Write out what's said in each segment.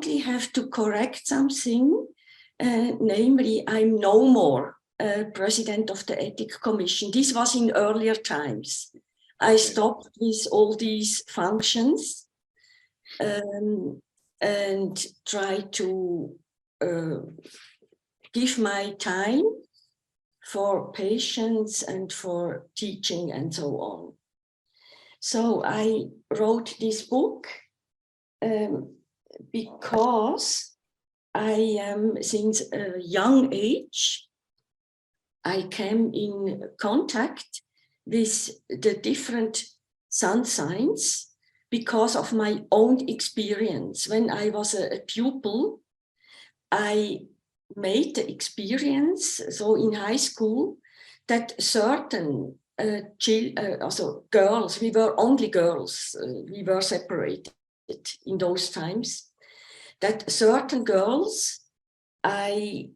only have to correct something, namely, I'm no more president of the Ethic Commission. This was in earlier times. I stopped with all these functions and try to give my time for patients and for teaching and so on. So I wrote this book because I am, since a young age, I came in contact with the different sun signs because of my own experience. When I was a pupil, I made the experience, so in high school, that certain also girls, we were only girls, we were separated in those times, that certain girls I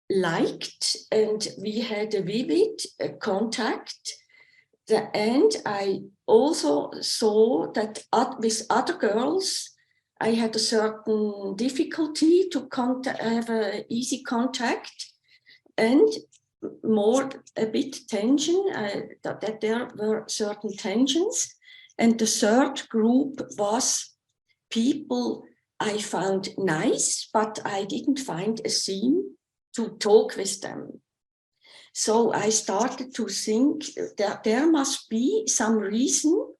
liked and we had a vivid contact. And I also saw that with other girls, I had a certain difficulty to have an easy contact and a bit tension, that there were certain tensions. And the third group was people I found nice, but I didn't find a scene to talk with them. So I started to think that there must be some reason,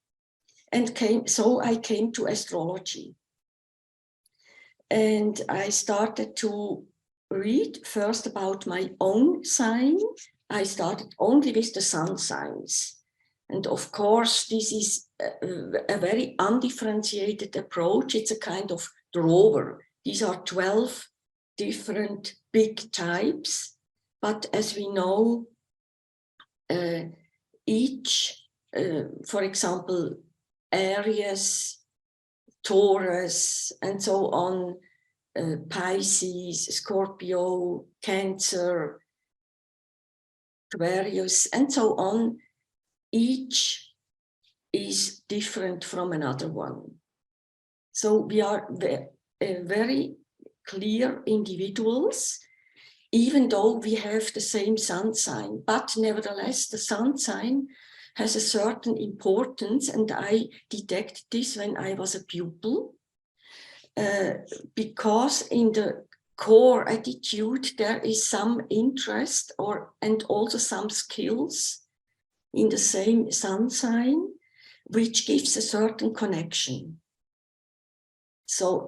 and so I came to astrology. And I started to read first about my own sign. I started only with the sun signs. And of course, this is a very undifferentiated approach. It's a kind of drawer. These are 12 different big types. But as we know, each, for example, Aries, Taurus, and so on, Pisces, Scorpio, Cancer, Aquarius, and so on, each is different from another one. So we are very clear individuals, even though we have the same sun sign, but nevertheless, the sun sign has a certain importance, and I detected this when I was a pupil, because in the core attitude, there is some interest and also some skills in the same sun sign, which gives a certain connection. So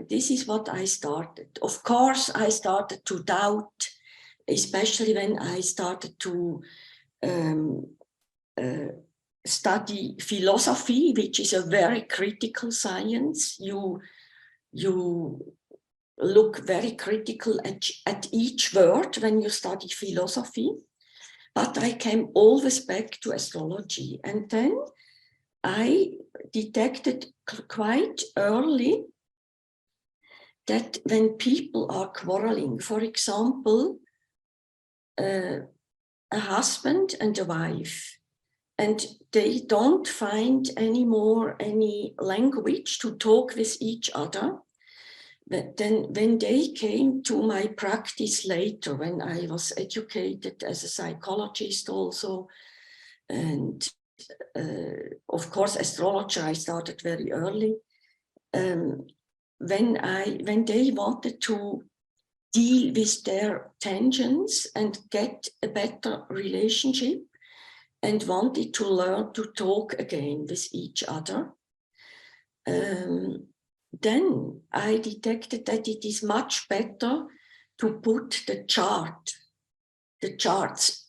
this is what I started. Of course, I started to doubt, especially when I started to study philosophy, which is a very critical science. You look very critical at each word when you study philosophy. But I came always back to astrology. And then I detected quite early that when people are quarreling, for example, a husband and a wife, and they don't find anymore any language to talk with each other, but then when they came to my practice later, when I was educated as a psychologist also, and of course, astrologer, I started very early. When they wanted to deal with their tensions and get a better relationship and wanted to learn to talk again with each other, then I detected that it is much better to put the charts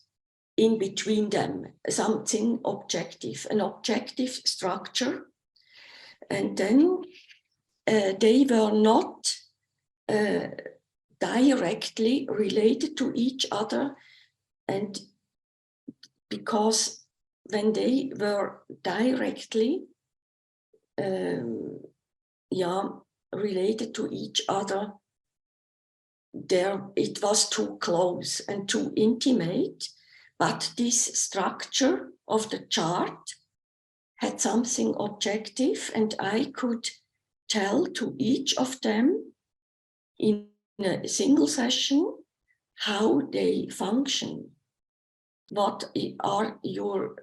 in between them, something objective, an objective structure. And then they were not directly related to each other. And because when they were directly related to each other, it was too close and too intimate. But this structure of the chart had something objective, and I could tell to each of them in a single session how they function. What are your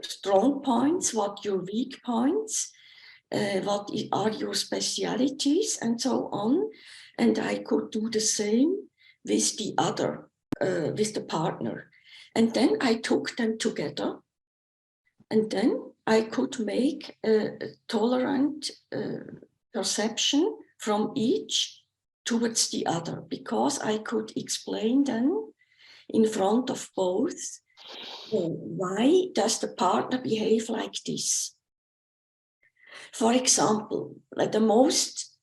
strong points, what your weak points, what are your specialities, and so on. And I could do the same with the other, with the partner. And then I took them together, and then I could make a tolerant perception from each towards the other, because I could explain then in front of both, why does the partner behave like this? For example, like the most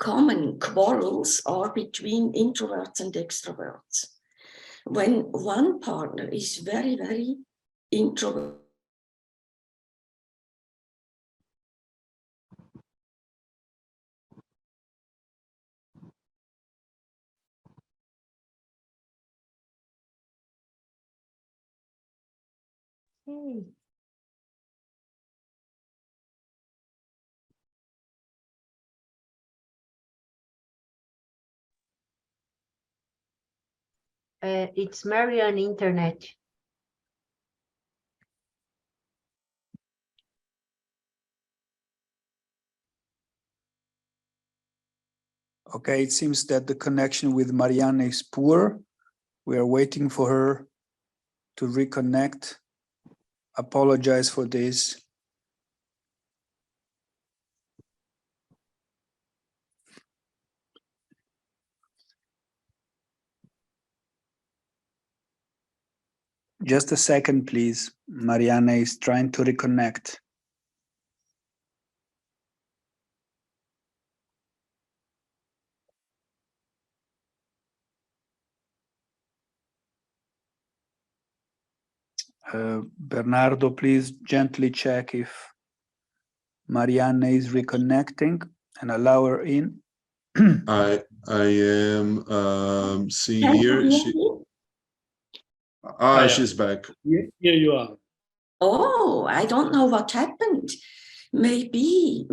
common quarrels are between introverts and extroverts. When one partner is very, very introvert, It's Marianne Internet. Okay, it seems that the connection with Marianne is poor. We are waiting for her to reconnect. Apologize for this. Just a second, please. Marianne is trying to reconnect. Bernardo, please gently check if Marianne is reconnecting and allow her in. I am seeing here. She's back. Here you are. Oh, I don't know what happened. Maybe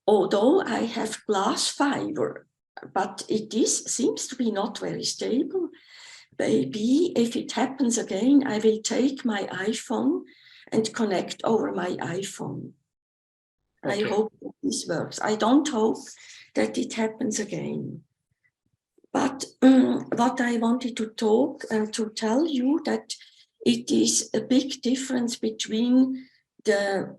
although I have glass fiber, but seems to be not very stable. Maybe if it happens again, I will take my iPhone and connect over my iPhone. Okay. I hope that this works. I don't hope that it happens again. But what I wanted to to tell you that it is a big difference between the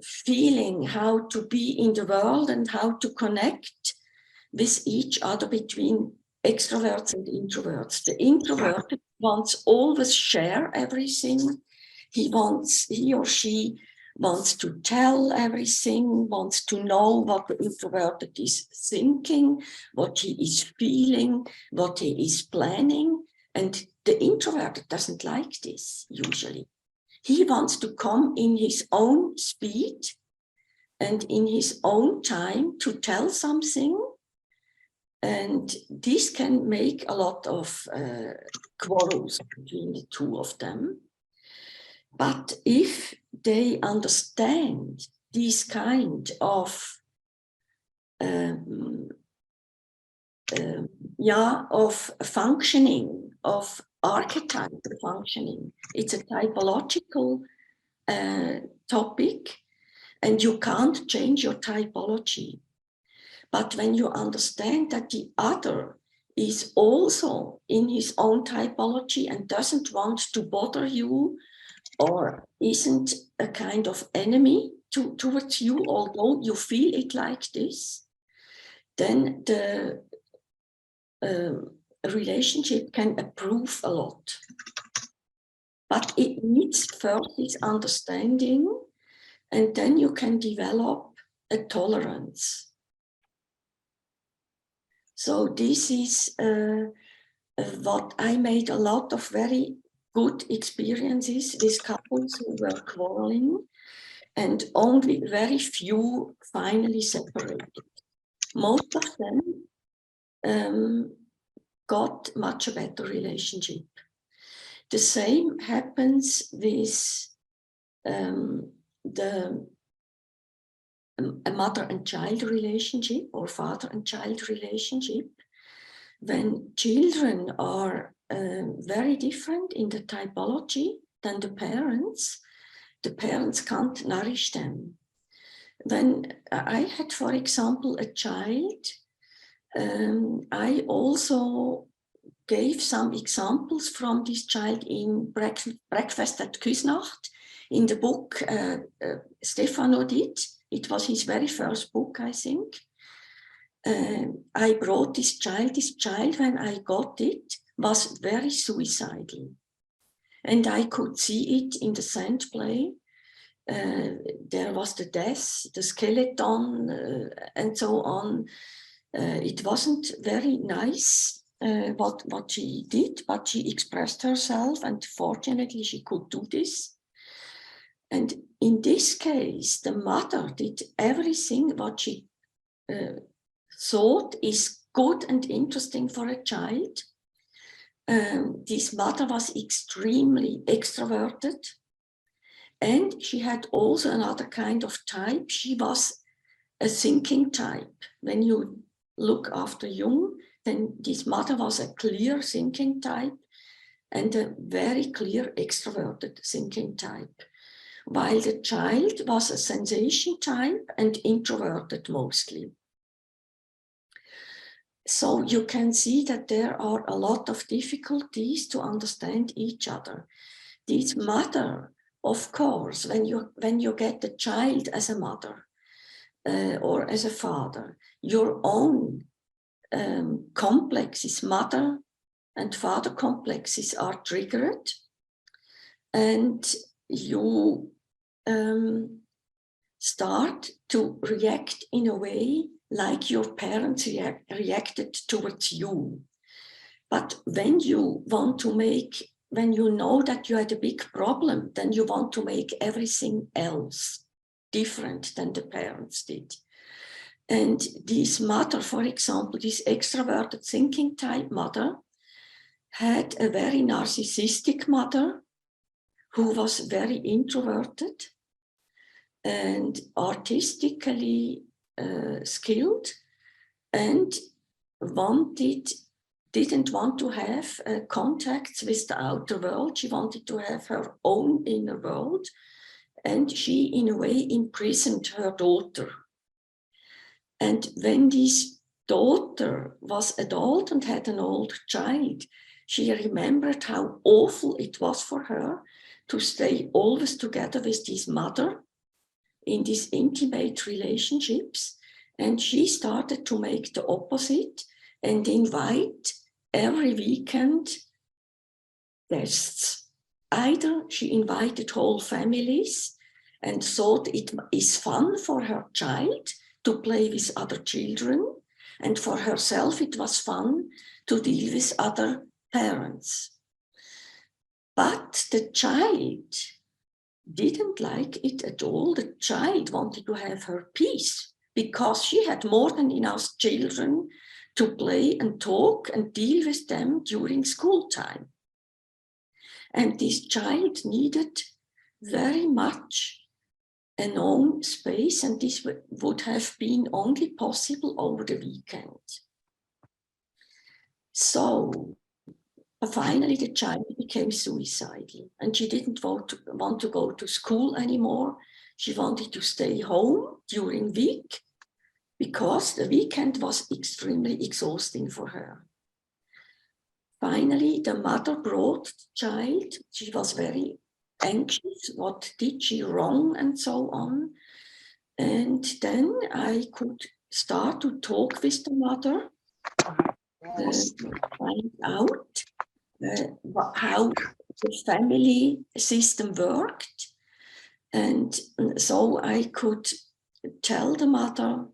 feeling how to be in the world and how to connect with each other between extroverts and introverts. The introvert wants always share everything. He or she wants to tell everything, wants to know what the introverted is thinking, what he is feeling, what he is planning. And the introverted doesn't like this usually. He wants to come in his own speed and in his own time to tell something. And this can make a lot of quarrels between the two of them. But if they understand this kind of functioning, of archetypal functioning, it's a typological topic, and you can't change your typology. But when you understand that the other is also in his own typology and doesn't want to bother you, or isn't a kind of enemy towards you, although you feel it like this, then the relationship can improve a lot. But it needs first this understanding, and then you can develop a tolerance. So this is what I made a lot of very good experiences with couples who were quarreling, and only very few finally separated. Most of them got much better relationship. The same happens with a mother and child relationship or father and child relationship. When children are very different in the typology than the parents can't nourish them. When I had, for example, a child, I also gave some examples from this child in Breakfast at Küsnacht, in the book Stefano did. It was his very first book, I think. I brought this child when I got it was very suicidal. And I could see it in the sand play. There was the death, the skeleton, and so on. It wasn't very nice what she did, but she expressed herself, and fortunately she could do this. And in this case, the mother did everything what she thought is good and interesting for a child. This mother was extremely extroverted, and she had also another kind of type. She was a thinking type. When you look after Jung, then this mother was a clear thinking type and a very clear extroverted thinking type, while the child was a sensation type and introverted mostly. So you can see that there are a lot of difficulties to understand each other. This mother, of course, when you get the child as a mother or as a father, your own complexes, mother and father complexes are triggered, and you start to react in a way like your parents reacted towards you. But when you want to make, when you know that you had a big problem, then you want to make everything else different than the parents did. And this mother, for example, this extroverted thinking type mother, had a very narcissistic mother who was very introverted and artistically skilled, and didn't want to have contacts with the outer world. She wanted to have her own inner world, and she in a way imprisoned her daughter. And when this daughter was adult and had an old child, she remembered how awful it was for her to stay always together with this mother in these intimate relationships, and she started to make the opposite and invite every weekend guests. Either she invited whole families and thought it is fun for her child to play with other children, and for herself it was fun to deal with other parents. But the child didn't like it at all. The child wanted to have her peace because she had more than enough children to play and talk and deal with them during school time. And this child needed very much an own space, and this would have been only possible over the weekend. So finally, the child became suicidal, and she didn't want to go to school anymore. She wanted to stay home during week because the weekend was extremely exhausting for her. Finally, the mother brought the child. She was very anxious. What did she wrong and so on? And then I could start to talk with the mother, find out how the family system worked. And so I could tell the mother,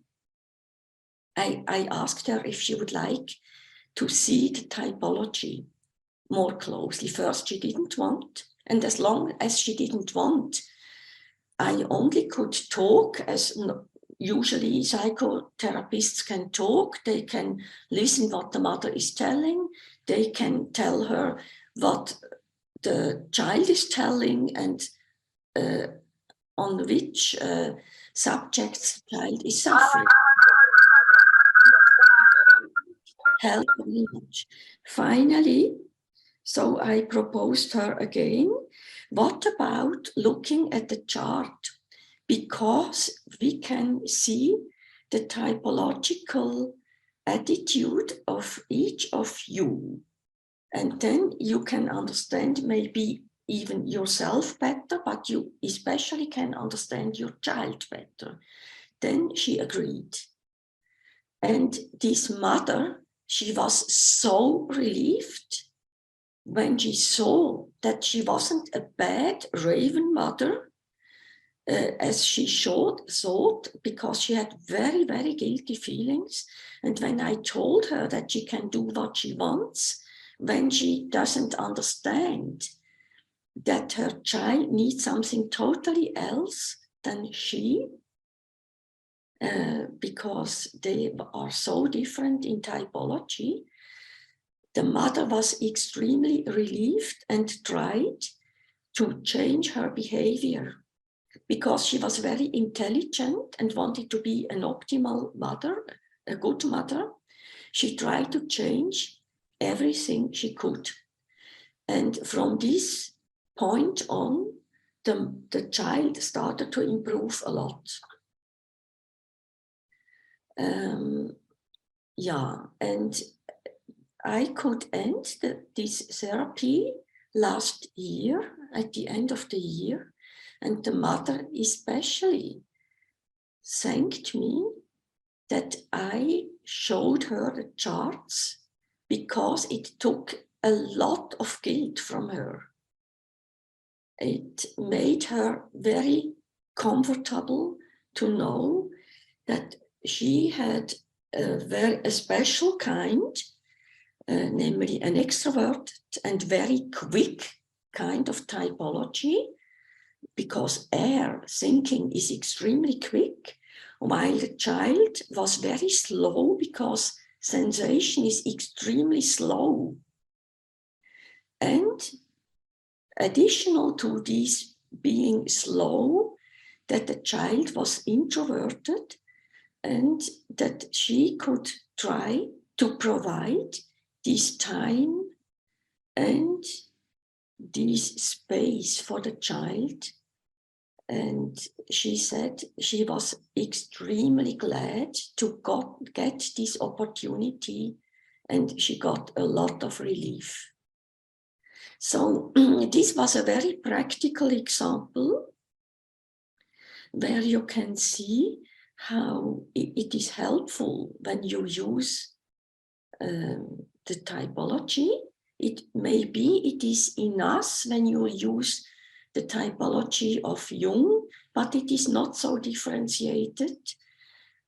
I asked her if she would like to see the typology more closely. First, she didn't want, and as long as she didn't want, I only could talk, as usually psychotherapists can talk. They can listen what the mother is telling. They can tell her what the child is telling and on which subjects the child is suffering. Help very much. Finally, so I proposed her again, what about looking at the chart? Because we can see the typological attitude of each of you. And then you can understand maybe even yourself better, but you especially can understand your child better. Then she agreed. And this mother, she was so relieved when she saw that she wasn't a bad raven mother, as she thought, because she had very, very guilty feelings. And when I told her that she can do what she wants, when she doesn't understand that her child needs something totally else than she, because they are so different in typology, the mother was extremely relieved and tried to change her behavior, because she was very intelligent and wanted to be an optimal mother, a good mother. She tried to change everything she could. And from this point on, the child started to improve a lot. Yeah, and I could end this therapy last year, at the end of the year, and the mother especially thanked me that I showed her the charts, because it took a lot of guilt from her. It made her very comfortable to know that she had a special kind, namely an extrovert and very quick kind of typology, because air thinking is extremely quick, while the child was very slow because sensation is extremely slow. And additional to this being slow, that the child was introverted and that she could try to provide this time and this space for the child. And she said she was extremely glad to get this opportunity, and she got a lot of relief. So this was a very practical example where you can see how it is helpful when you use the typology. It maybe it is in us when you use the typology of Jung, but it is not so differentiated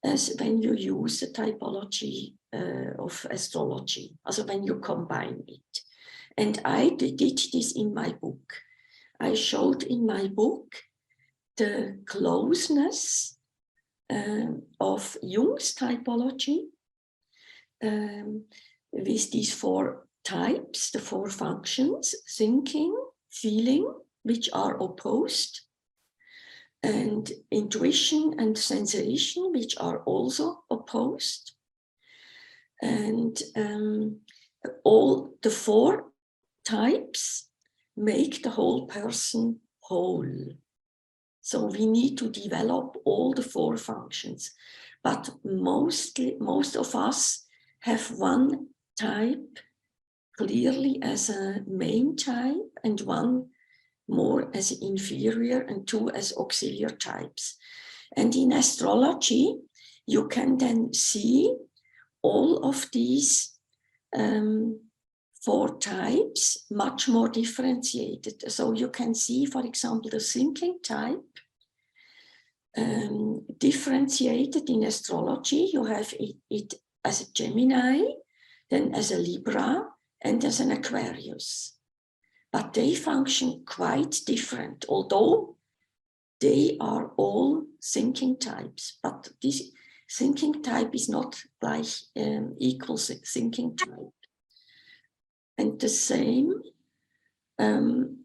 as when you use the typology of astrology, also when you combine it. And I did this in my book. I showed in my book the closeness of Jung's typology with these four types, the four functions: thinking, feeling, which are opposed, and intuition and sensation, which are also opposed. And all the four types make the whole person whole. So we need to develop all the four functions, but most of us have one type clearly as a main type and one more as inferior and two as auxiliary types. And in astrology, you can then see all of these four types much more differentiated. So you can see, for example, the thinking type differentiated in astrology. You have it as a Gemini, then as a Libra, and as an Aquarius. But they function quite different, although they are all thinking types. But this thinking type is not like equal thinking type. And the same And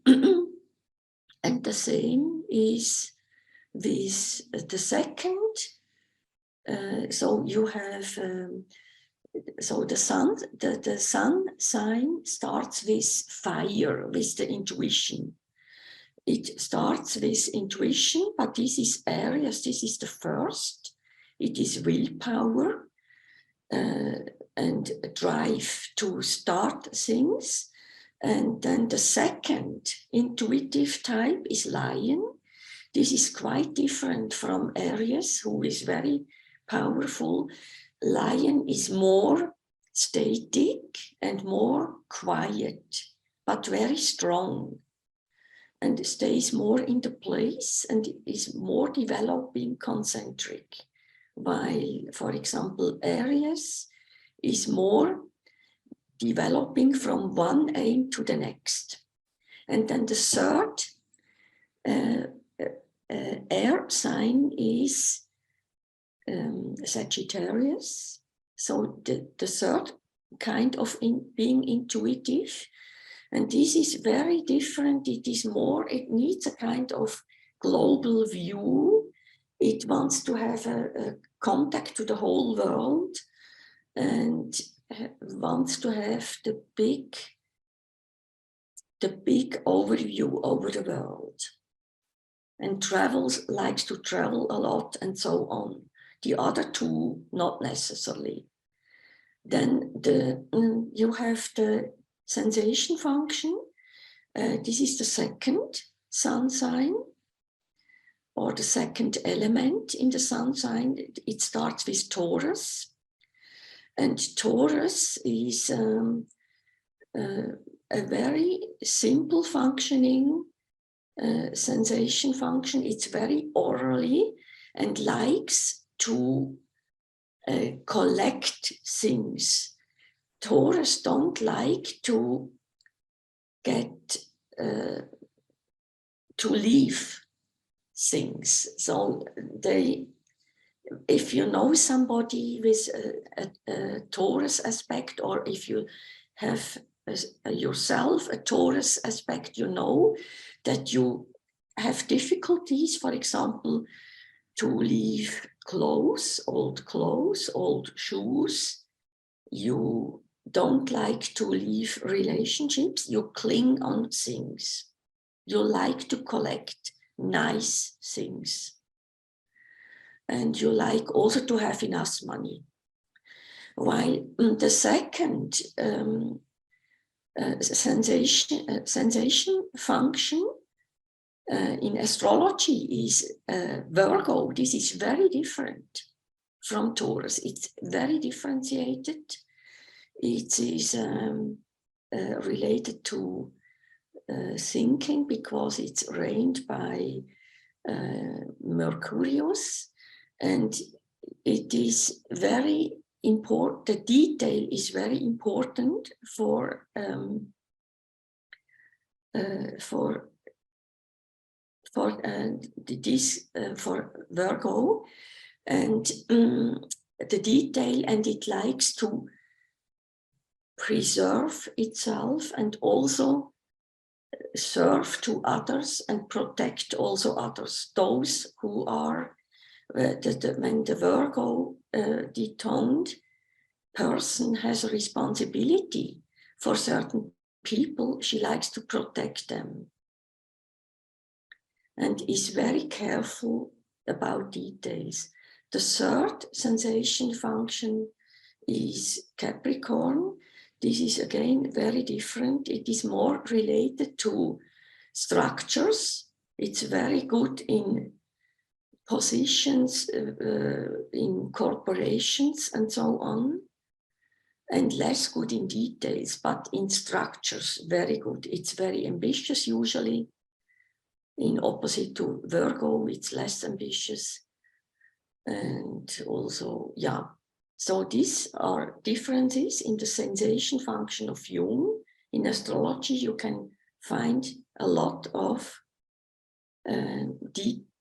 the same is with the second. So you have, so the sun sign starts with fire, with the intuition. It starts with intuition, but this is Aries, this is the first. It is willpower and a drive to start things. And then the second intuitive type is Lion. This is quite different from Aries, who is very powerful. Lion is more static and more quiet, but very strong, and stays more in the place and is more developing concentric. While, for example, Aries is more developing from one aim to the next. And then the third air sign is Sagittarius. So the third kind of being intuitive. And this is very different. It is more, it needs a kind of global view. It wants to have a contact to the whole world and wants to have the big overview over the world, and likes to travel a lot and so on. The other two, not necessarily. Then you have the sensation function. This is the second sun sign, or the second element in the sun sign. It starts with Taurus. And Taurus is a very simple functioning sensation function. It's very orally and likes to collect things. Taurus don't like to get to leave things. So if you know somebody with a Taurus aspect, or if you have yourself a Taurus aspect, you know that you have difficulties, for example, to leave clothes, old shoes. You don't like to leave relationships. You cling on things. You like to collect nice things. And you like also to have enough money. While the second sensation function in astrology is Virgo. This is very different from Taurus. It's very differentiated. It is related to thinking, because it's reigned by Mercurius, and it is very important. The detail is very important for Virgo, and the detail, and it likes to preserve itself and also serve to others and protect also others. Those who are when the Virgo detoned person has a responsibility for certain people, she likes to protect them and is very careful about details. The third sensation function is Capricorn. This is again very different. It is more related to structures. It's very good in positions, in corporations and so on, and less good in details, but in structures, very good. It's very ambitious usually. In opposite to Virgo, it's less ambitious. And also, yeah. So these are differences in the sensation function of Jung. In astrology, you can find a lot of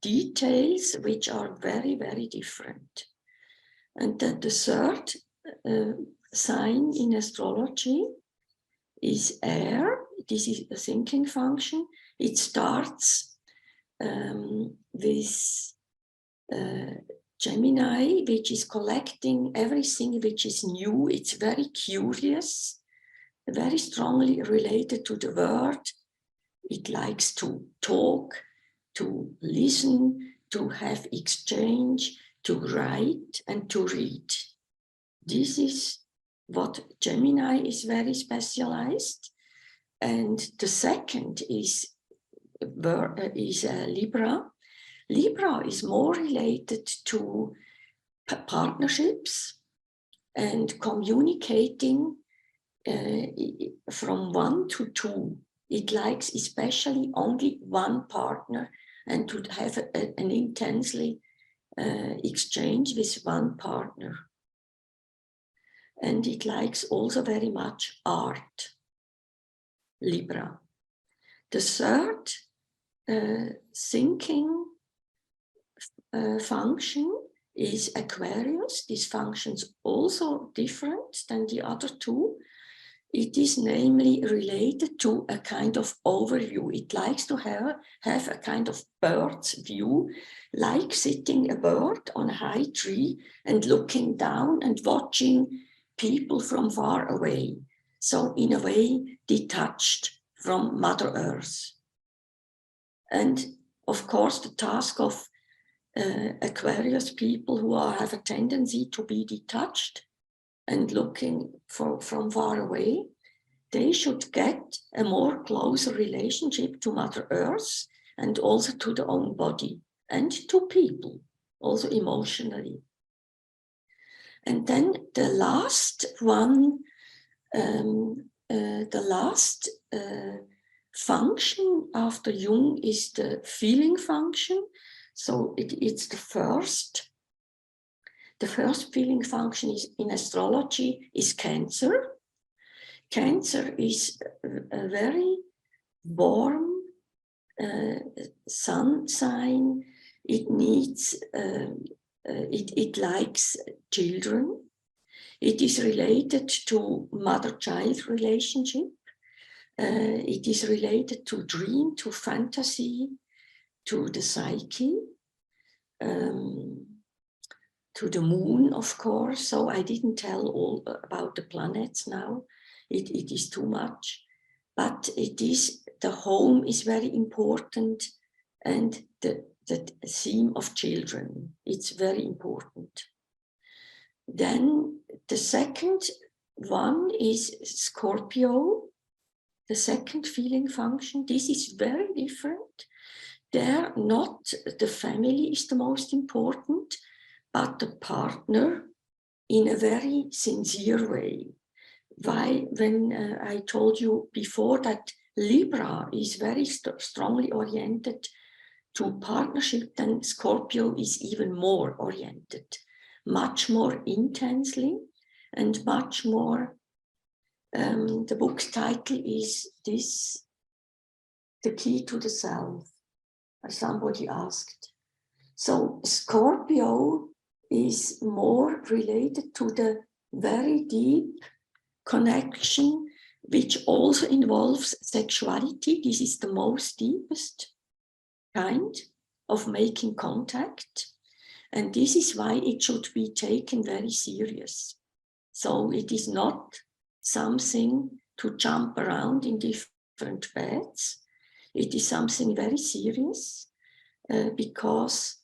details which are very, very different. And then the third sign in astrology is air. this is a thinking function. It starts with Gemini, which is collecting everything which is new. It's very curious, very strongly related to the word. It likes to talk, to listen, to have exchange, to write and to read. This is what Gemini is very specialized. And the second is Libra. Libra is more related to partnerships and communicating from 1 to 2. It likes especially only one partner and to have an intensely exchange with one partner. And it likes also very much art, Libra. The third thinking function is Aquarius. This function's also different than the other two. It is namely related to a kind of overview. It likes to have a kind of bird's view, like sitting a bird on a high tree and looking down and watching people from far away. So in a way, detached from Mother Earth. And of course, the task of Aquarius people who have a tendency to be detached and looking from far away, they should get a more closer relationship to Mother Earth and also to their own body and to people, also emotionally. And then the last one, the last function after Jung is the feeling function. So it's the first. The first feeling function is in astrology is Cancer. Cancer is a very warm sun sign. It needs, it likes children. It is related to mother-child relationship. It is related to dream, to fantasy, to the psyche. To the moon, of course. So I didn't tell all about the planets now. It is too much. But it is, the home is very important, and the theme of children, it's very important. Then the second one is Scorpio, the second feeling function. This is very different. There, not the family is the most important, but the partner in a very sincere way. Why, when I told you before that Libra is very strongly oriented to partnership, then Scorpio is even more oriented, much more intensely and much more, the book's title is this, The Key to the Self, as somebody asked. So Scorpio is more related to the very deep connection, which also involves sexuality. This is the most deepest kind of making contact. And this is why it should be taken very serious. So it is not something to jump around in different beds. It is something very serious because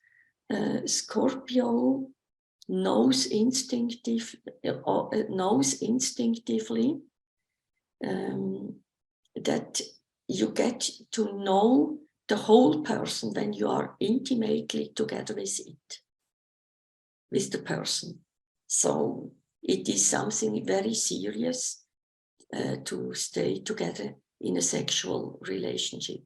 Scorpio knows instinctively that you get to know the whole person when you are intimately together with the person. So it is something very serious to stay together in a sexual relationship.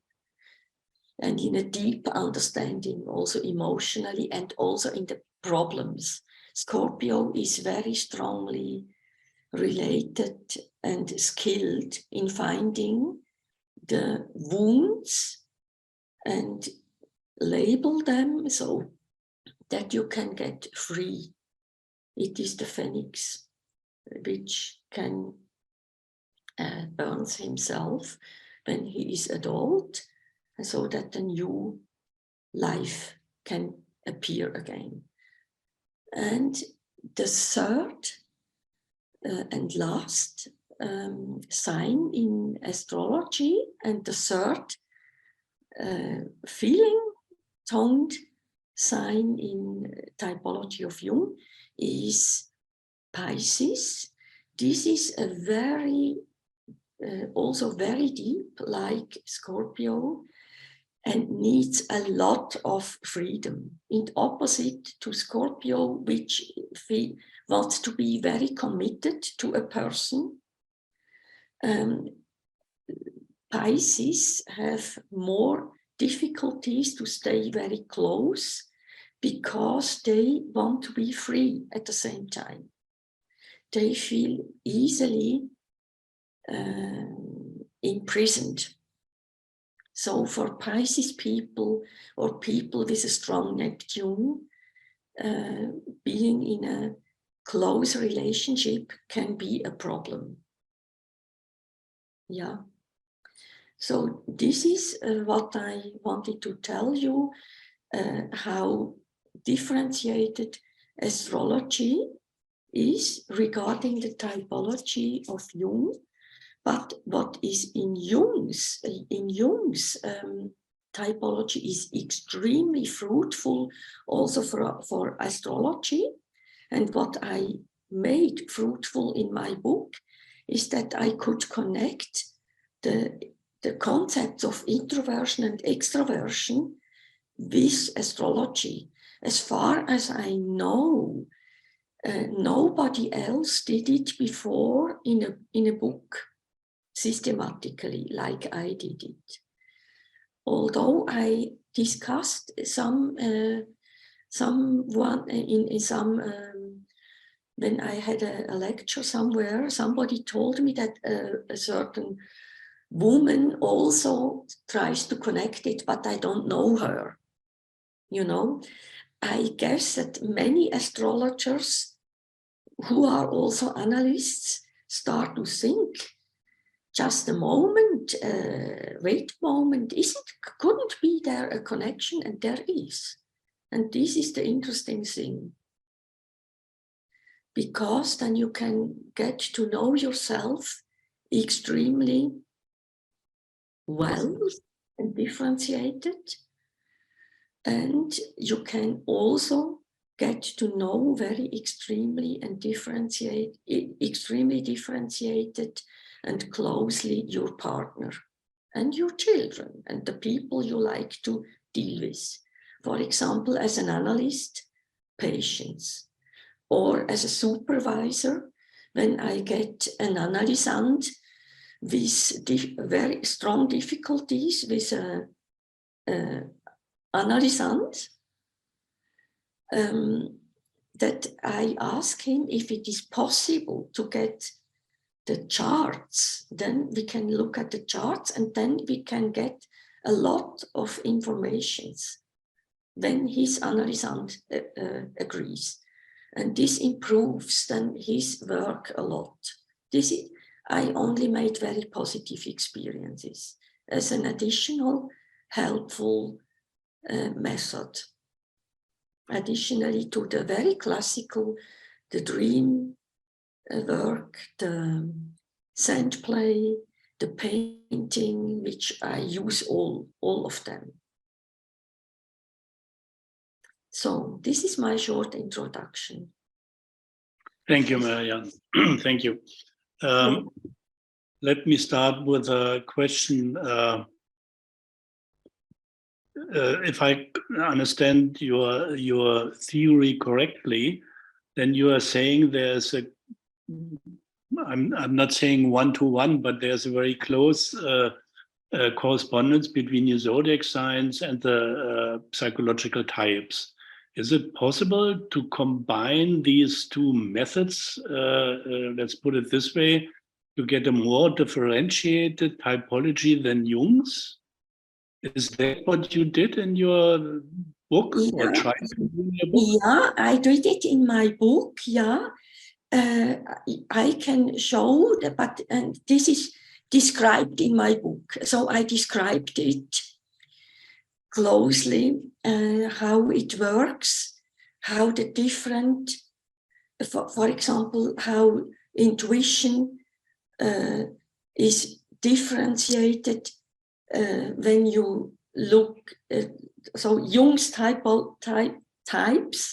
And in a deep understanding, also emotionally, and also in the problems. Scorpio is very strongly related and skilled in finding the wounds and label them so that you can get free. It is the phoenix which can burn himself when he is adult, so that a new life can appear again. And the third and last sign in astrology, and the third feeling-toned sign in typology of Jung is Pisces. This is a very, also very deep, like Scorpio, and needs a lot of freedom. In opposite to Scorpio, which wants to be very committed to a person, Pisces have more difficulties to stay very close because they want to be free at the same time. They feel easily imprisoned. So for Pisces people or people with a strong Neptune, being in a close relationship can be a problem. Yeah. So this is what I wanted to tell you, how differentiated astrology is regarding the typology of Jung. But what is in Jung's typology is extremely fruitful also for astrology. And what I made fruitful in my book is that I could connect the concepts of introversion and extroversion with astrology. As far as I know, nobody else did it before in a book systematically like I did it. Although I discussed when I had a lecture somewhere, somebody told me that a certain woman also tries to connect it, but I don't know her. You know, I guess that many astrologers who are also analysts start to think, just a moment, wait a moment, couldn't be there a connection? And there is. And this is the interesting thing. Because then you can get to know yourself extremely well and differentiated. And you can also get to know very extremely differentiated and closely your partner and your children and the people you like to deal with. For example, as an analyst, patience. Or as a supervisor, when I get an analysand with very strong difficulties with an analysand, that I ask him if it is possible to get the charts. Then we can look at the charts and then we can get a lot of informations when his analysand agrees. And this improves then his work a lot. I only made very positive experiences as an additional helpful method. Additionally to the very classical, the dream work, the scent play, the painting, which I use all of them. So this is my short introduction. Thank you, Marianne. Thank you. Let me start with a question. If I understand your theory correctly, then you are saying there's a, I'm not saying one-to-one, but there's a very close correspondence between your zodiac signs and the psychological types. Is it possible to combine these two methods, let's put it this way, to get a more differentiated typology than Jung's? Is that what you did in your book, or tried to do in your book? Yeah, I did it in my book, yeah. I can show that, but this described in my book. So I described it closely, how it works, how the different, for example, how intuition is differentiated when you look at, so Jung's types,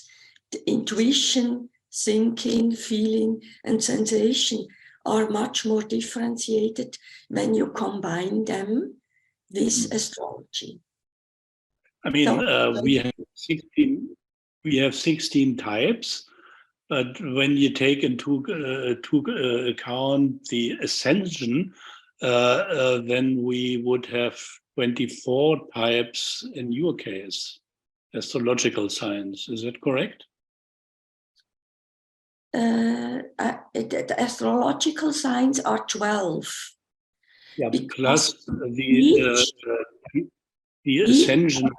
the intuition, thinking, feeling, and sensation are much more differentiated when you combine them with astrology. I mean, So, we have 16 types, but when you take into account the ascension, then we would have 24 types in your case, astrological signs. Is that correct? the astrological signs are 12. Yeah, Because plus the ascension.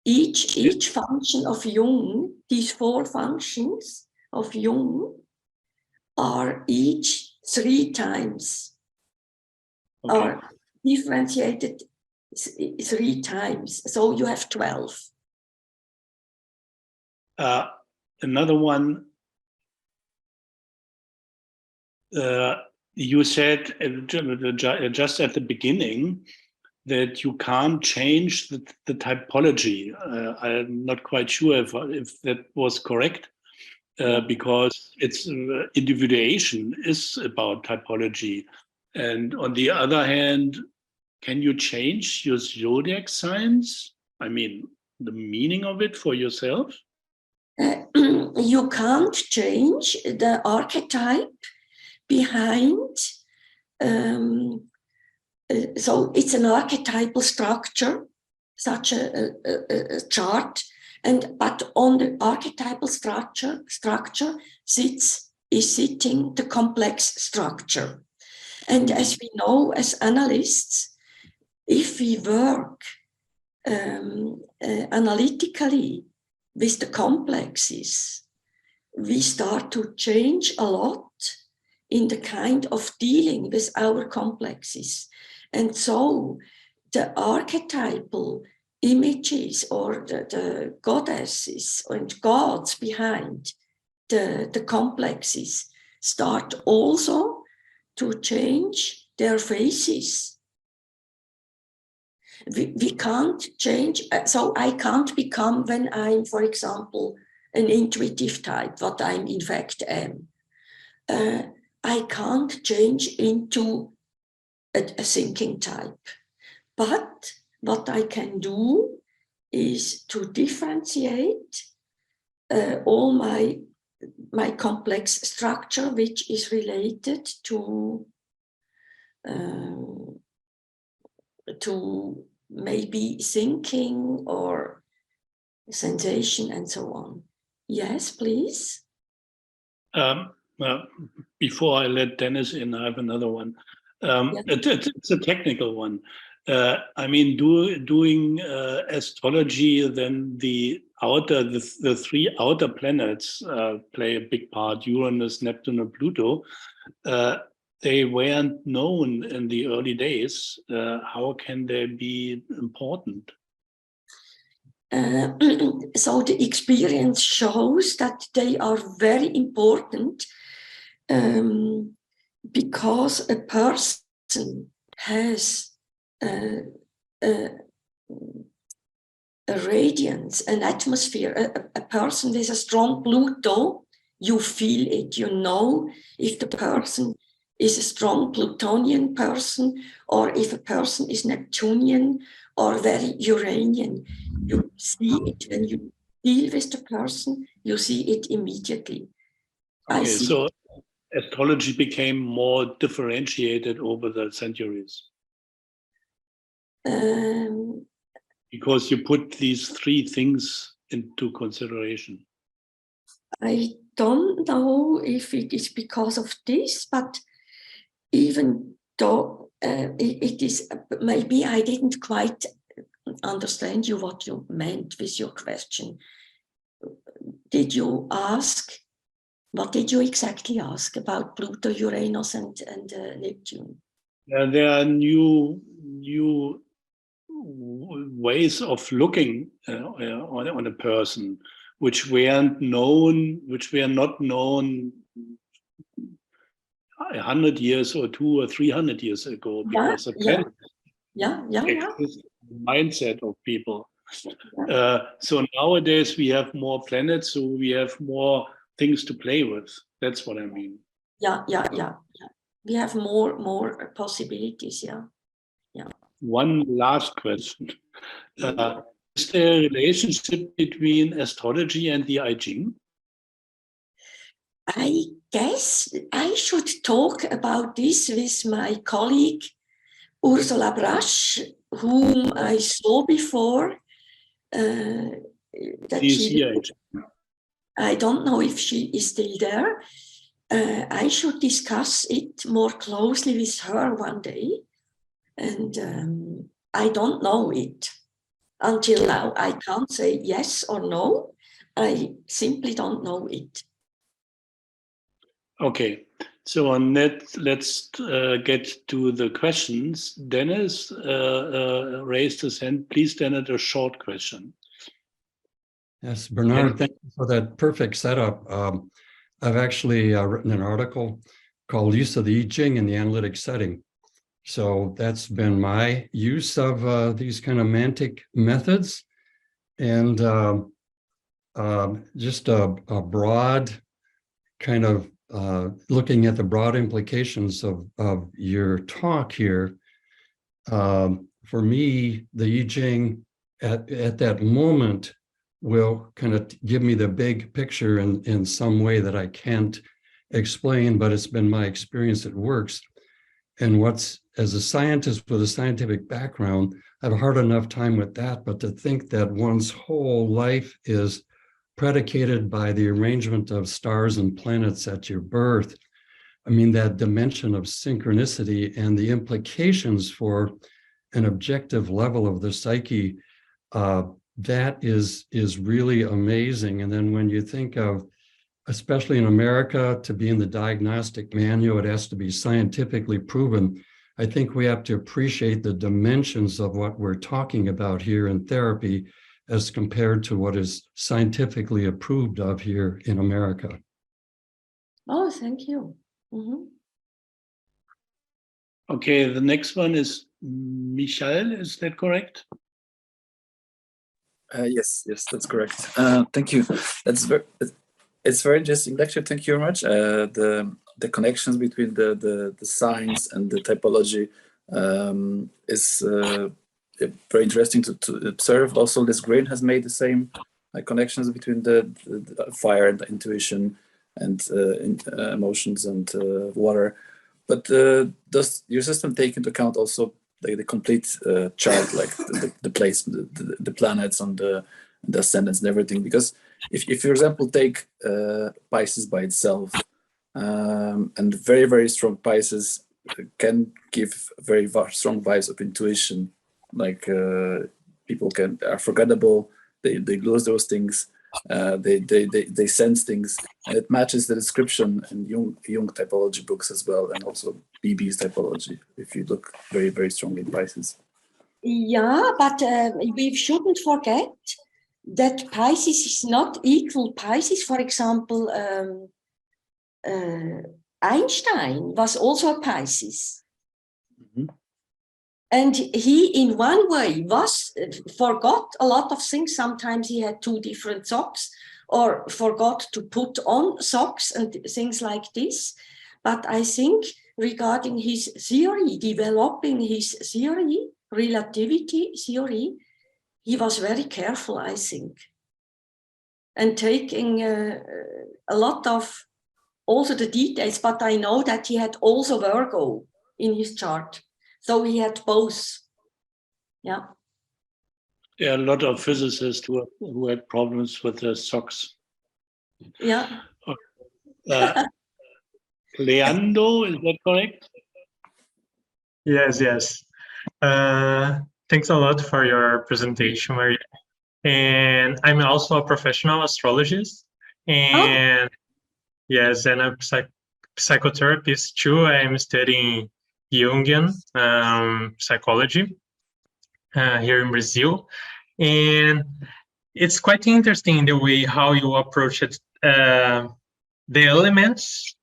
Each function of Jung, these 4 functions of Jung, are each 3 times, Okay. are differentiated 3 times. So you have 12. Another one, you said just at the beginning that you can't change the typology. I'm not quite sure if that was correct, because it's individuation is about typology. And on the other hand, can you change your zodiac signs? I mean, the meaning of it for yourself? You can't change the archetype behind. So it's an archetypal structure, such a chart, but on the archetypal structure is sitting the complex structure. And as we know, as analysts, if we work analytically with the complexes, we start to change a lot in the kind of dealing with our complexes. And so the archetypal images or the goddesses and gods behind the complexes start also to change their faces. We can't change, so I can't become, when I'm, for example, an intuitive type, what I in fact am. I can't change into a thinking type. But what I can do is to differentiate all my complex structure, which is related to maybe thinking or sensation and so on. Yes, please. Before I let Dennis in, I have another one. It's a technical one. I mean, doing astrology, then the 3 outer planets play a big part, Uranus, Neptune, and Pluto. They weren't known in the early days. How can they be important? So the experience shows that they are very important because a person has a radiance, an atmosphere. A person with a strong Pluto, you feel it. You know if the person is a strong Plutonian person or if a person is Neptunian or very Uranian. You see it when you deal with the person, you see it immediately. Okay, so astrology became more differentiated over the centuries. Because you put these 3 things into consideration. I don't know if it is because of this, but even though it is, maybe I didn't quite understand you what you meant with your question. Did you ask What did you exactly ask about Pluto, Uranus, and Neptune? There are new ways of looking on a person, which were not known 100 years or 200 or 300 years ago, because the planet exists in the mindset of people. So nowadays we have more planets, so we have more things to play with. That's what I mean. Yeah. We have more possibilities. Yeah. One last question. Is there a relationship between astrology and the I Ching? I guess I should talk about this with my colleague Ursula Brasch, whom I saw before. I don't know if she is still there. I should discuss it more closely with her one day. And I don't know it. Until now, I can't say yes or no. I simply don't know it. Okay, so on that, let's get to the questions. Dennis raised his hand. Please, Dennis, a short question. Yes, Bernard, thank you for that perfect setup. I've actually written an article called Use of the I Ching in the Analytic Setting. So that's been my use of these kind of mantic methods, and just a broad kind of looking at the broad implications of your talk here. For me, the I Ching at that moment will kind of give me the big picture in some way that I can't explain, but it's been my experience it works. And as a scientist with a scientific background, I have a hard enough time with that, but to think that one's whole life is predicated by the arrangement of stars and planets at your birth, I mean, that dimension of synchronicity and the implications for an objective level of the psyche, that is really amazing. And then when you think of, especially in America, to be in the diagnostic manual, it has to be scientifically proven. I think we have to appreciate the dimensions of what we're talking about here in therapy as compared to what is scientifically approved of here in America. Oh, thank you. Mm-hmm. Okay, the next one is Michael, is that correct? Yes, that's correct. Thank you. It's very interesting lecture. Thank you very much. The connections between the signs and the typology is very interesting to observe. Also, this grain has made the same connections between the fire and the intuition and emotions and water. But does your system take into account also the complete chart, like the place, the planets and the ascendants and everything? Because if you, for example, take Pisces by itself, and very, very strong Pisces can give very strong vibes of intuition. Like people are forgettable, they lose those things, they sense things, and it matches the description in Jung typology books as well, and also BB's typology, if you look very, very strongly in Pisces. Yeah, but we shouldn't forget that Pisces is not equal. Pisces, for example, Einstein was also a Pisces. Mm-hmm. And he, in one way, forgot a lot of things. Sometimes he had 2 different socks, or forgot to put on socks and things like this. But I think regarding his theory, developing his theory, relativity theory, he was very careful, I think. And taking a lot of also the details, but I know that he had also Virgo in his chart. So he had both. Yeah. There are a lot of physicists who had problems with their socks. Yeah. Leandro, is that correct? Yes. Thanks a lot for your presentation, Marianne. And I'm also a professional astrologist. And Yes, and I'm psychotherapist too. I'm studying Jungian psychology here in Brazil. And it's quite interesting the way how you approach it, the elements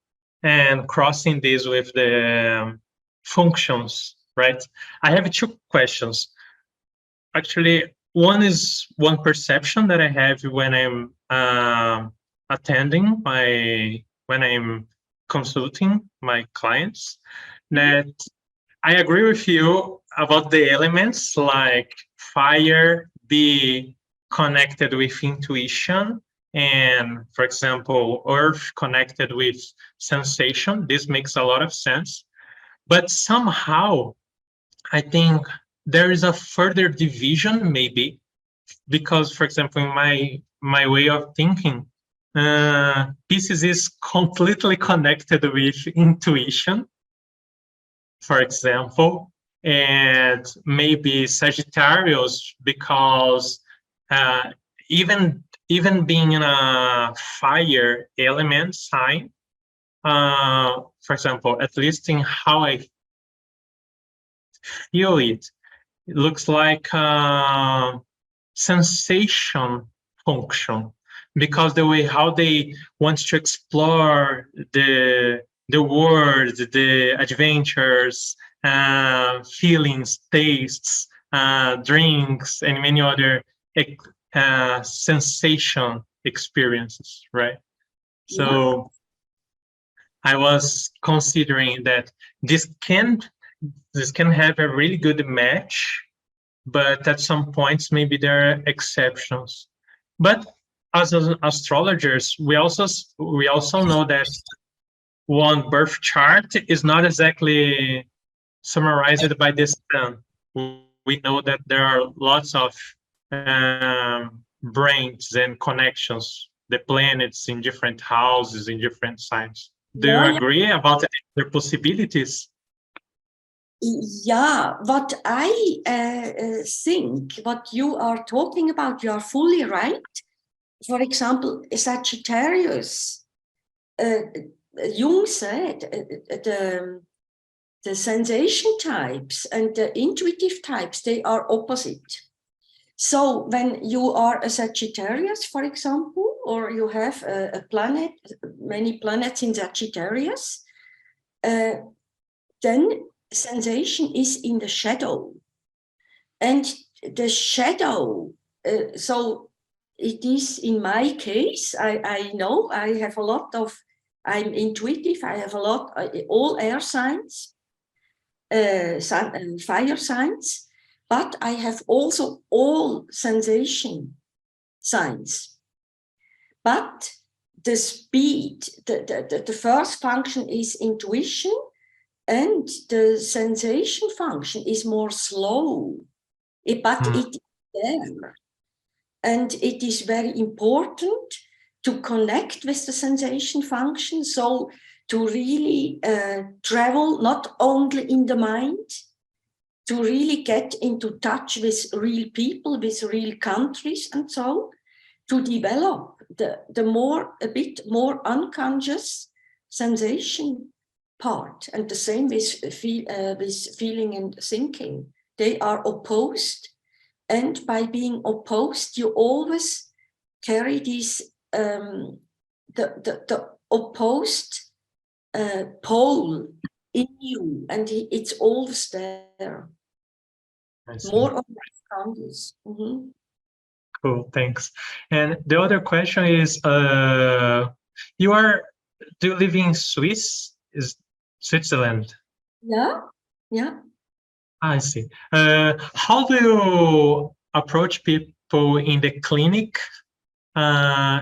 and crossing this with the functions, right? I have two questions. Actually, one is one perception that I have when I'm attending when I'm consulting my clients, that I agree with you about the elements like fire be connected with intuition and, for example, earth connected with sensation. This makes a lot of sense. But somehow, I think there is a further division, maybe, because, for example, in my way of thinking, Pisces is completely connected with intuition, for example, and maybe Sagittarius because even being in a fire element sign, for example, at least in how I feel it looks like sensation function, because the way how they want to explore the world, the adventures, feelings, tastes, drinks, and many other sensation experiences, right? So I was considering that this can have a really good match, but at some points maybe there are exceptions. But as astrologers, we also know that one birth chart is not exactly summarized by the sun. We know that there are lots of brains and connections, the planets in different houses, in different signs. Do you agree about the possibilities? Yeah, what I think, what you are talking about, you are fully right. For example, Sagittarius, Jung said the sensation types and the intuitive types, they are opposite. So when you are a Sagittarius, for example, or you have a planet, many planets in Sagittarius, then sensation is in the shadow. And the shadow, so it is in my case, I know I have a lot of, I'm intuitive, I have a lot, all air signs, fire signs, but I have also all sensation signs. But the speed, the first function is intuition, and the sensation function is more slow, but it is there. And it is very important to connect with the sensation function, so to really travel not only in the mind, to really get into touch with real people, with real countries, and so to develop a bit more unconscious sensation part. And the same with feeling and thinking. They are opposed, and by being opposed, you always carry this the opposed pole in you, and it's always there. More or less conscious. Mm-hmm. Cool, thanks. And the other question is, do you live in Switzerland? Yeah. I see. How do you approach people in the clinic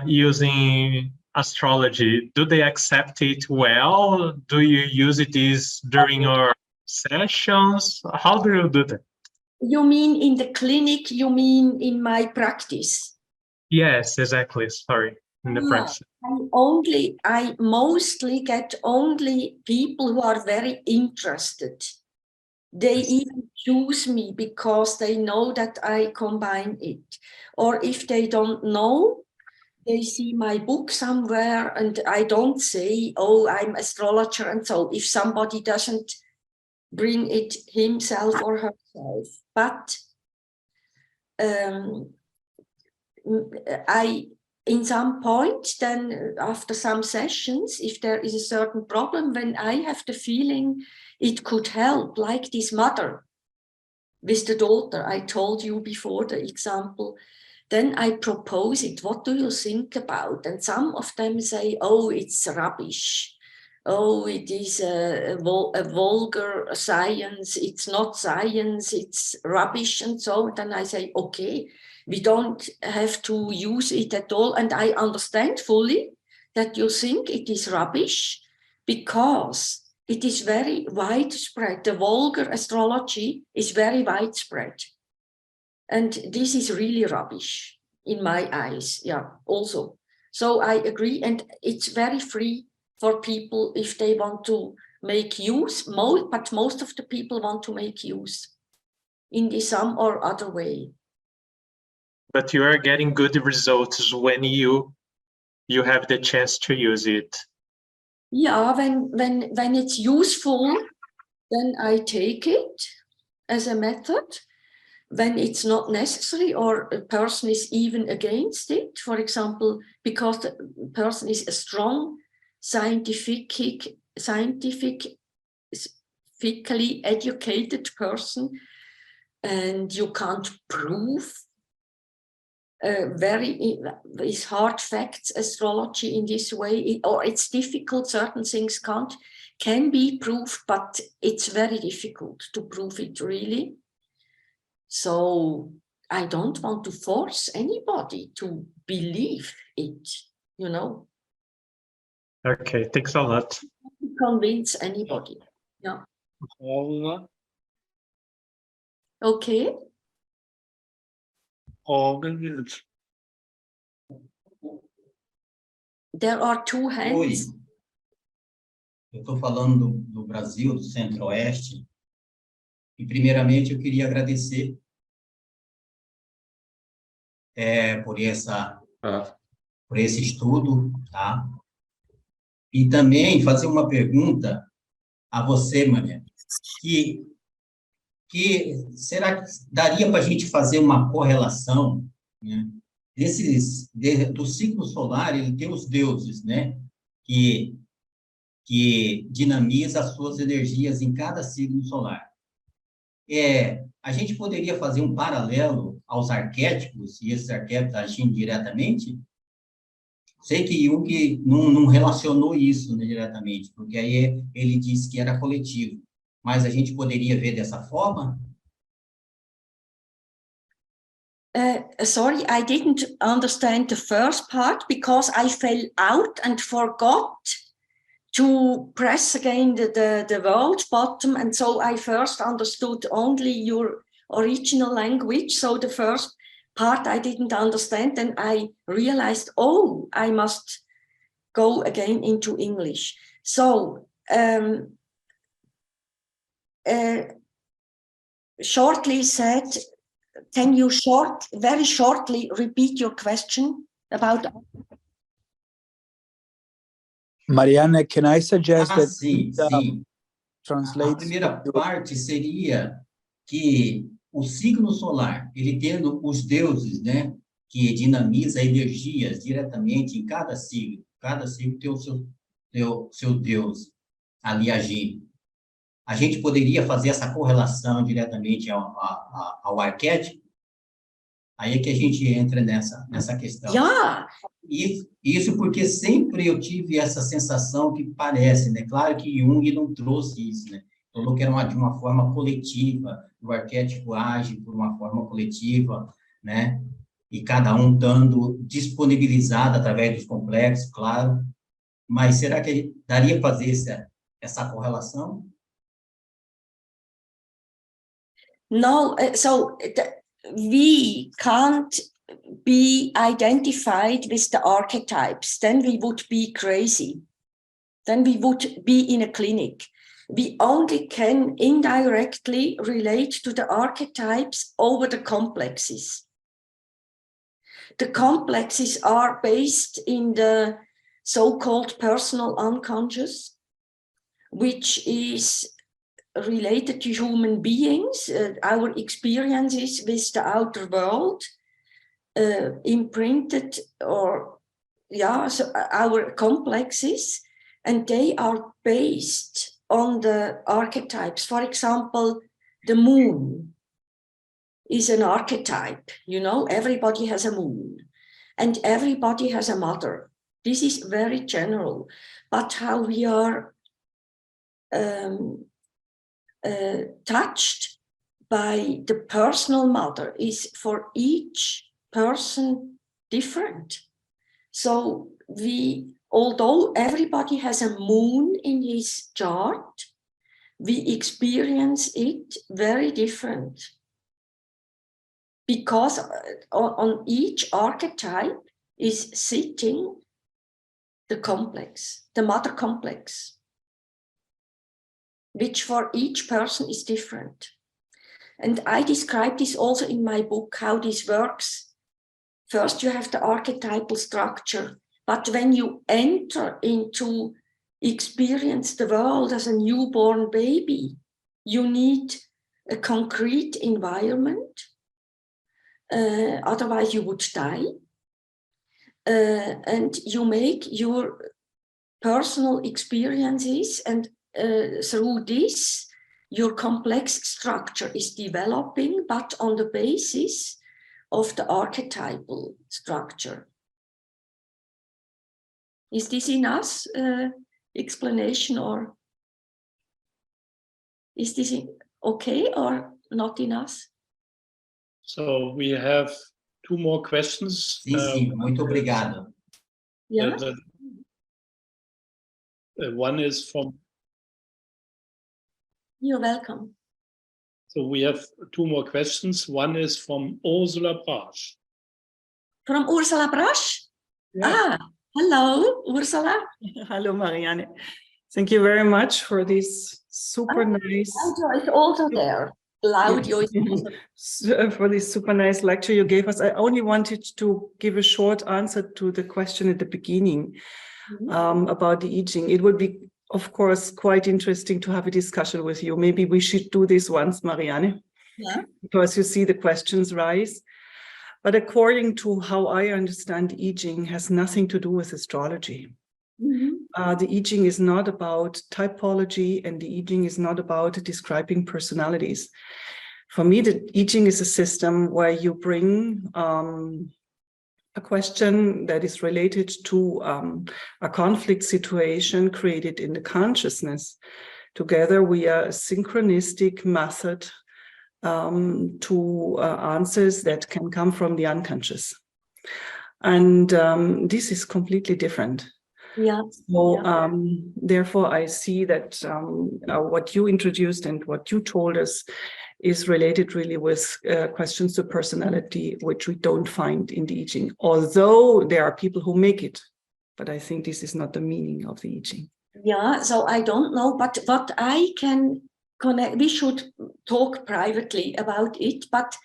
using astrology? Do they accept it well? Do you use this during your sessions? How do you do that? You mean in the clinic? You mean in my practice? Yes, exactly. Sorry, in the practice. I mostly get only people who are very interested. They even choose me because they know that I combine it. Or if they don't know, they see my book somewhere and I don't say, oh, I'm astrologer. And so if somebody doesn't bring it himself or herself, but in some point, then after some sessions, if there is a certain problem, when I have the feeling it could help, like this mother with the daughter, I told you before the example, then I propose it. What do you think about? And some of them say, oh, it's rubbish. Oh, it is a vulgar science. It's not science, it's rubbish. And so then I say, okay, we don't have to use it at all. And I understand fully that you think it is rubbish because it is very widespread. The vulgar astrology is very widespread. And this is really rubbish in my eyes, yeah, also. So I agree, and it's very free for people if they want to make use, but most of the people want to make use in the some or other way. But you are getting good results when you have the chance to use it. Yeah, when it's useful, then I take it as a method. When it's not necessary or a person is even against it, for example, because the person is a strong scientifically educated person and you can't prove with hard facts astrology in this way, or it's difficult, certain things can be proved, but it's very difficult to prove it really. So I don't want to force anybody to believe it, you know. Okay, thanks a lot. To convince anybody. Yeah. Okay. There are two hands. Oi, eu estou falando do Brasil, do Centro-Oeste, e primeiramente eu queria agradecer por esse estudo, tá? E também fazer uma pergunta a você, Marianne, que será que daria para a gente fazer uma correlação, né? Do ciclo solar, ele tem os deuses, né? Que dinamiza as suas energias em cada signo solar. A gente poderia fazer um paralelo aos arquétipos, e esses arquétipos agindo diretamente? Sei que Jung não relacionou isso, né, diretamente, porque aí ele disse que era coletivo. Mas a gente poderia ver dessa forma? Sorry, I didn't understand the first part because I fell out and forgot to press again the world bottom. And so I first understood only your original language. So the first part I didn't understand. Then I realized, oh, I must go again into English. So shortly said, can you very shortly repeat your question about? Marianne, can I suggest that sim. translate? A primeira parte seria que o signo solar, ele tendo os deuses, né, que dinamiza energias diretamente em cada signo tem o seu deus ali agindo. A gente poderia fazer essa correlação diretamente ao arquétipo? Aí é que a gente entra nessa questão. Yeah. Isso porque sempre eu tive essa sensação que parece, né? Claro que Jung não trouxe isso, né? Falou que era de uma forma coletiva, o arquétipo age por uma forma coletiva, né? E cada um estando disponibilizado através dos complexos, claro. Mas será que daria para fazer essa correlação? No, so we can't be identified with the archetypes. Then we would be crazy. Then we would be in a clinic. We only can indirectly relate to the archetypes over the complexes. the complexes are based in the so-called personal unconscious, which is related to human beings, our experiences with the outer world, imprinted, or so our complexes, and they are based on the archetypes. For example, the moon is an archetype. You know, everybody has a moon and everybody has a mother. This is very general, but how we are touched by the personal mother is for each person different. So although everybody has a moon in his chart, we experience it very different. Because on each archetype is sitting the complex, the mother complex, which for each person is different. And I describe this also in my book, how this works. First, you have the archetypal structure, but when you enter into experience the world as a newborn baby, you need a concrete environment. Otherwise you would die. And you make your personal experiences, and through this, your complex structure is developing, but on the basis of the archetypal structure. Is this enough explanation, or is this okay or not enough? So we have two more questions. Sim, muito obrigado. Yeah. One is from... You're welcome. So we have two more questions. One is from Ursula Brasch. From Ursula Brasch? Yeah. Hello, Ursula. Hello, Marianne. Thank you very much for this super nice... Claudio is also there. Claudio is also for this super nice lecture you gave us. I only wanted to give a short answer to the question at the beginning about the I Ching. It would be, of course, quite interesting to have a discussion with you. Maybe we should do this once, Marianne, because you see the questions rise. But according to how I understand the I Ching, has nothing to do with astrology. The I Ching is not about typology, and the I Ching is not about describing personalities. For me, the I Ching is a system where you bring a question that is related to a conflict situation created in the consciousness. Together, we are a synchronistic method to answers that can come from the unconscious. And this is completely different. Yeah. So therefore, I see that what you introduced and what you told us is related really with questions of personality, which we don't find in the I Ching, although there are people who make it. But I think this is not the meaning of the I Ching. Yeah, so I don't know, but what I can connect, we should talk privately about it, but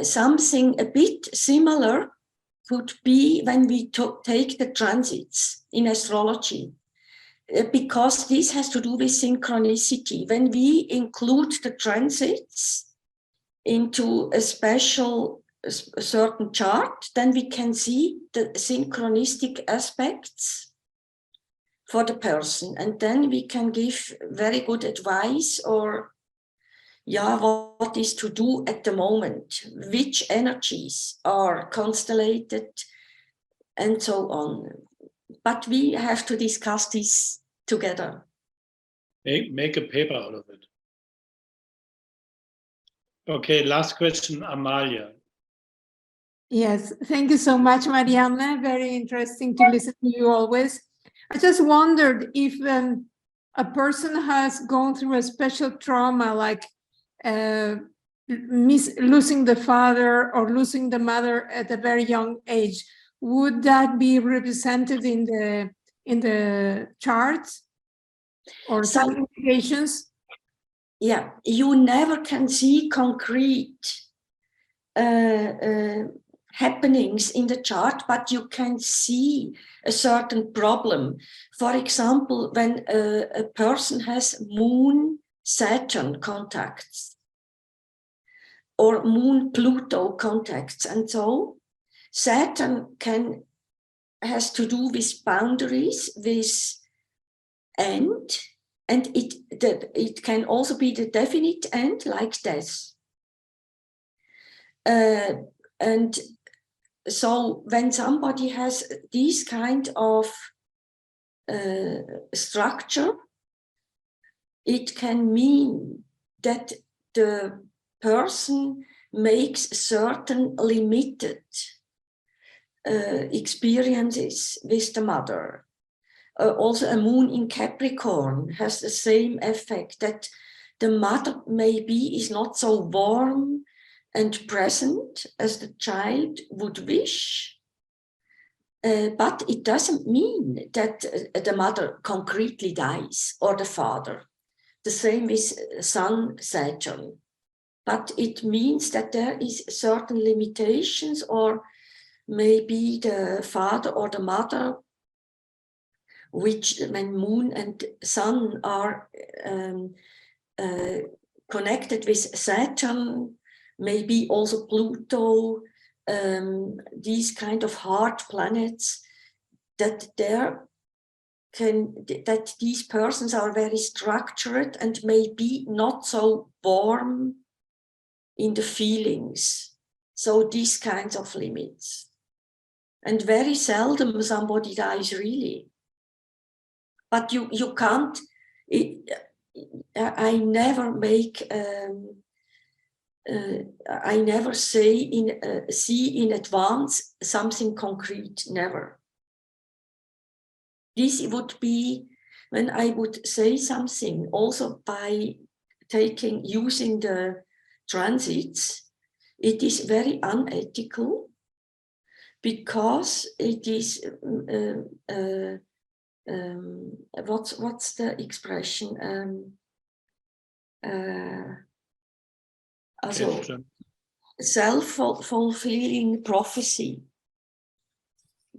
something a bit similar could be when we take the transits in astrology, because this has to do with synchronicity. When we include the transits into a certain chart, then we can see the synchronistic aspects for the person, and then we can give very good advice, or what is to do at the moment, which energies are constellated, and so on. But we have to discuss this together. Make a paper out of it. Okay, last question, Amalia. Yes, thank you so much, Marianne. Very interesting to listen to you always. I just wondered if a person has gone through a special trauma, like losing the father or losing the mother at a very young age, would that be represented in the charts or some indications? Yeah, you never can see concrete happenings in the chart, but you can see a certain problem. For example, when a person has Moon-Saturn contacts or Moon-Pluto contacts, and so Saturn has to do with boundaries, with end, and it can also be the definite end, like death. And so when somebody has this kind of structure, it can mean that the person makes certain limited experiences with the mother. Also a moon in Capricorn has the same effect, that the mother maybe is not so warm and present as the child would wish, but it doesn't mean that the mother concretely dies or the father. The same with Sun Saturn, but it means that there is certain limitations, or maybe the father or the mother, which when Moon and Sun are connected with Saturn, maybe also Pluto, these kind of hard planets, that these persons are very structured and maybe not so warm in the feelings. So these kinds of limits. And very seldom somebody dies really. But you can't, I never make, I never say see in advance something concrete, never. This would be when I would say something, also by using the transits, it is very unethical, because it is, what's the expression? Also, self-fulfilling prophecy.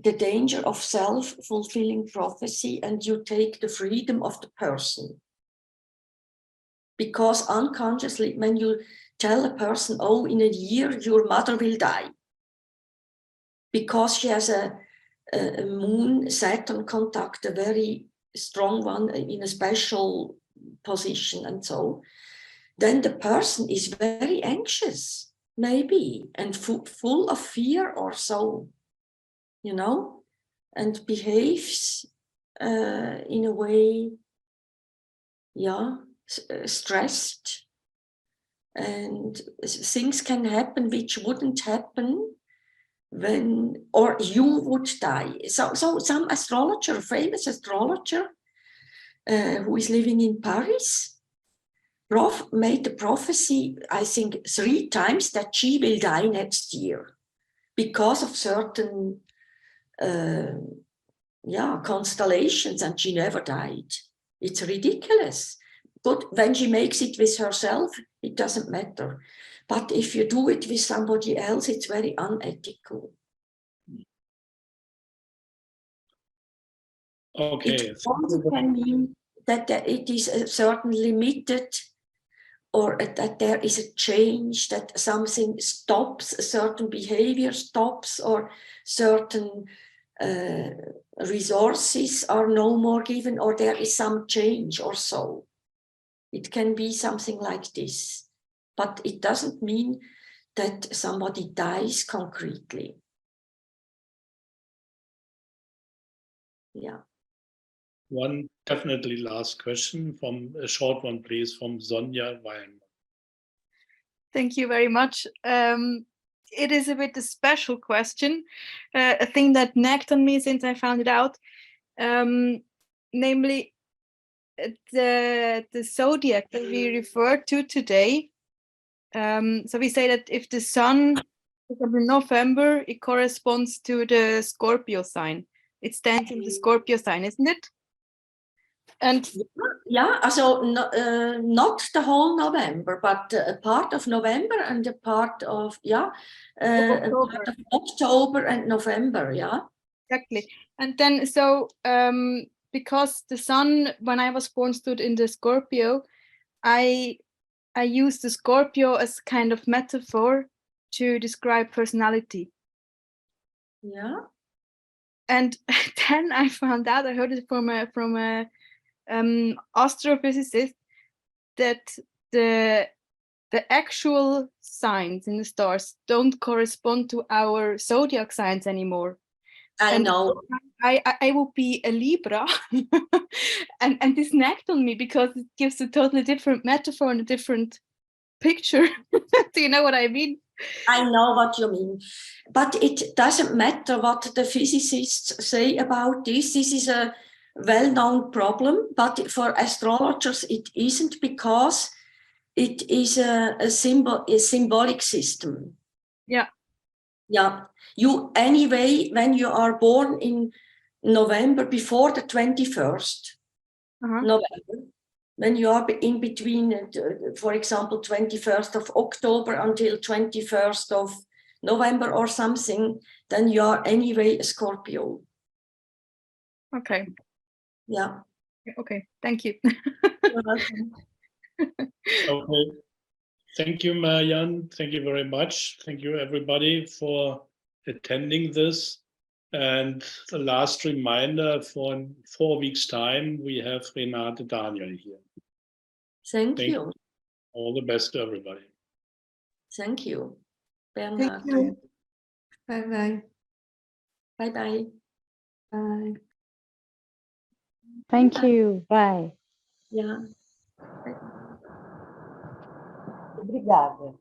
The danger of self-fulfilling prophecy, and you take the freedom of the person. Because unconsciously, when you tell a person, oh, in a year your mother will die, because she has a Moon-Saturn contact, a very strong one in a special position, and so, then the person is very anxious, maybe, and full of fear or so, you know, and behaves in a way, yeah, stressed. And things can happen which wouldn't happen when, or you would die. So some astrologer, famous astrologer, who is living in Paris, made the prophecy, I think 3 times, that she will die next year because of certain constellations, and she never died. It's ridiculous. But when she makes it with herself, it doesn't matter. But if you do it with somebody else, it's very unethical. Okay. It also can mean that it is a certain limited, or that there is a change, that something stops, a certain behavior stops, or certain resources are no more given, or there is some change or so. It can be something like this, but it doesn't mean that somebody dies concretely. Yeah. One definitely last question, from a short one, please, from Sonja Wein. Thank you very much. It is a bit a special question, a thing that nagged on me since I found it out, namely the Zodiac that we referred to today. So we say that if the sun is in November, it corresponds to the Scorpio sign. It stands in the Scorpio sign, isn't it? And Yeah, so not the whole November, but a part of November and a part of, a part of October and November, yeah. exactly. And then, so because the sun, when I was born, stood in the Scorpio, I used the Scorpio as kind of metaphor to describe personality. Yeah. And then I found out, I heard it from a astrophysicist, that the actual signs in the stars don't correspond to our zodiac signs anymore. I know. I will be a Libra, and this nagged on me because it gives a totally different metaphor and a different picture. Do you know what I mean? I know what you mean, but it doesn't matter what the physicists say about this. This is a well-known problem, but for astrologers it isn't, because it is a symbolic system. Yeah. Yeah. You anyway, when you are born in November, before the 21st November, when you are in between, for example, 21st of October until 21st of November or something, then you are anyway a Scorpio. Okay. Yeah. Okay. Thank you. You're welcome. Okay. Thank you, Marianne. Thank you very much. Thank you, everybody, for attending this. And the last reminder, for in 4 weeks' time, we have Renate Daniel here. Thank you. All the best to everybody. Thank you, Bernard. Thank you. Bye-bye. Bye-bye. Bye. Thank you. Bye. Yeah. Obrigada.